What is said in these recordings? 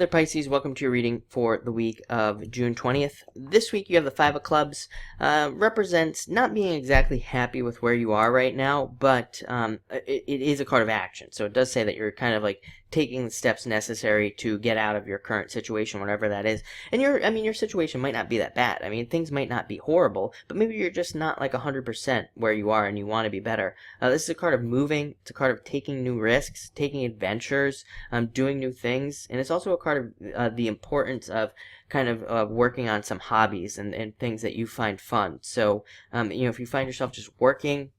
Hello Pisces, welcome to your reading for the week of June 20th. This week you have the Five of Clubs, represents not being exactly happy with where you are right now, but it is a card of action. So it does say that you're kind of like taking the steps necessary to get out of your current situation, whatever that is. And your situation might not be that bad. I mean, things might not be horrible, but maybe you're just not like 100% where you are and you want to be better. This is a card of moving. It's a card of taking new risks, taking adventures, doing new things, and it's also a card of the importance of kind of working on some hobbies and things that you find fun. So, if you find yourself just working,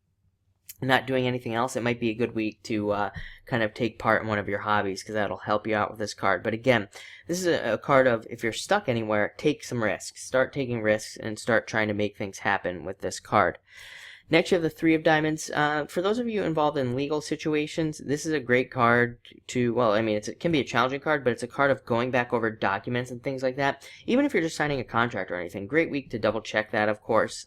not doing anything else, it might be a good week to kind of take part in one of your hobbies, because that'll help you out with this card. But again, this is a card of, if you're stuck anywhere, take some risks. Start taking risks and start trying to make things happen with this card. Next, you have the Three of Diamonds. For those of you involved in legal situations, this is a great card to, well, I mean, it can be a challenging card, but it's a card of going back over documents and things like that. Even if you're just signing a contract or anything, great week to double check that, of course.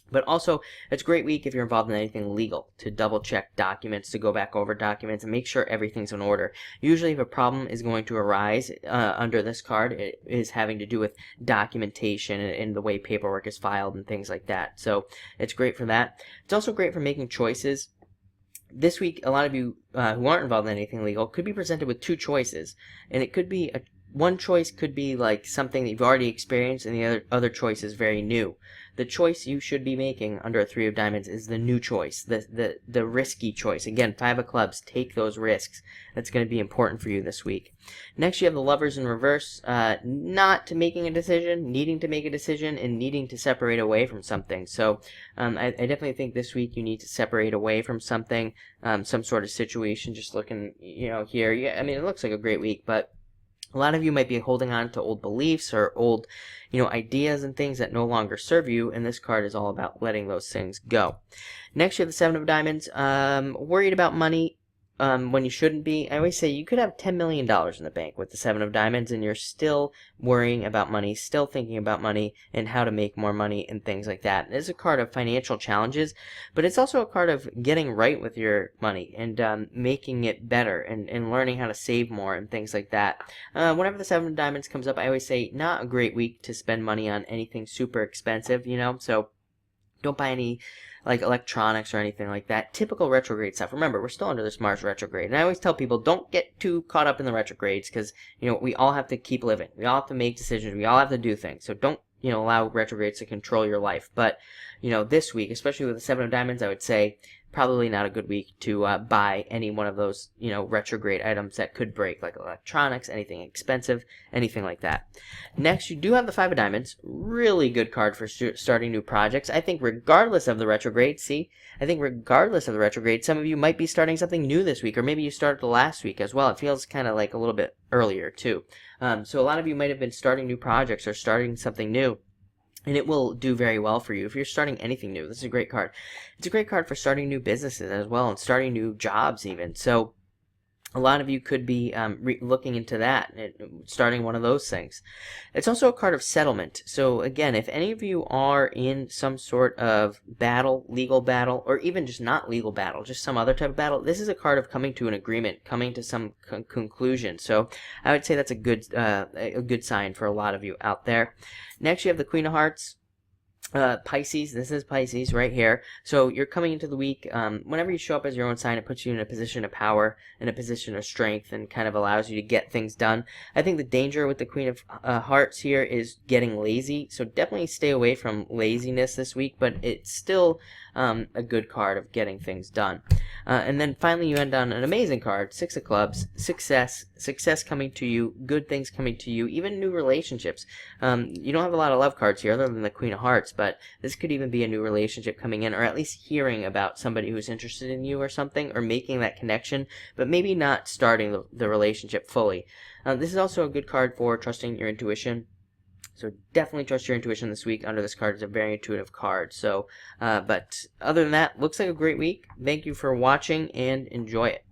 But also, it's a great week if you're involved in anything legal, to double check documents, to go back over documents, and make sure everything's in order. Usually if a problem is going to arise under this card, it is having to do with documentation and the way paperwork is filed and things like that. So it's great for that. It's also great for making choices. This week, a lot of you who aren't involved in anything legal could be presented with two choices, and it could be one choice could be like something that you've already experienced, and the other choice is very new. The choice you should be making under a Three of Diamonds is the new choice, the risky choice. Again, Five of Clubs, take those risks. That's going to be important for you this week. Next, you have the Lovers in reverse, not making a decision, needing to make a decision, and needing to separate away from something. So I definitely think this week you need to separate away from something, some sort of situation. Just looking, here. Yeah, I mean, it looks like a great week, but a lot of you might be holding on to old beliefs or old, ideas and things that no longer serve you, and this card is all about letting those things go. Next, you have the Seven of Diamonds. Worried about money when you shouldn't be. I always say you could have $10 million in the bank with the Seven of Diamonds, and you're still worrying about money, still thinking about money and how to make more money and things like that. It's a card of financial challenges, but it's also a card of getting right with your money and making it better and learning how to save more and things like that. Whenever the Seven of Diamonds comes up, I always say not a great week to spend money on anything super expensive, so don't buy any like electronics or anything like that. Typical retrograde stuff. Remember, we're still under this Mars retrograde. And I always tell people, don't get too caught up in the retrogrades, because, we all have to keep living. We all have to make decisions. We all have to do things. So don't, allow retrogrades to control your life. But, this week, especially with the Seven of Diamonds, I would say probably not a good week to buy any one of those, retrograde items that could break, like electronics, anything expensive, anything like that. Next, you do have the Five of Diamonds. Really good card for starting new projects. I think regardless of the retrograde, some of you might be starting something new this week, or maybe you started the last week as well. It feels kind of like a little bit earlier, too. So a lot of you might have been starting new projects or starting something new, and it will do very well for you. If you're starting anything new, this is a great card. It's a great card for starting new businesses as well, and starting new jobs even. So a lot of you could be looking into that, starting one of those things. It's also a card of settlement. So again, if any of you are in some sort of battle, legal battle, or even just not legal battle, just some other type of battle, this is a card of coming to an agreement, coming to some conclusion. So I would say that's a good sign for a lot of you out there. Next, you have the Queen of Hearts. Pisces, this is Pisces right here. So you're coming into the week, whenever you show up as your own sign, it puts you in a position of power, in a position of strength, and kind of allows you to get things done. I think the danger with the Queen of Hearts here is getting lazy, so definitely stay away from laziness this week, but it's still a good card of getting things done. And then finally you end on an amazing card, Six of Clubs, success coming to you, good things coming to you, even new relationships. You don't have a lot of love cards here other than the Queen of Hearts, but this could even be a new relationship coming in, or at least hearing about somebody who's interested in you or something, or making that connection, but maybe not starting the relationship fully. This is also a good card for trusting your intuition. So definitely trust your intuition this week. Under this card, it's a very intuitive card. So, but other than that, looks like a great week. Thank you for watching and enjoy it.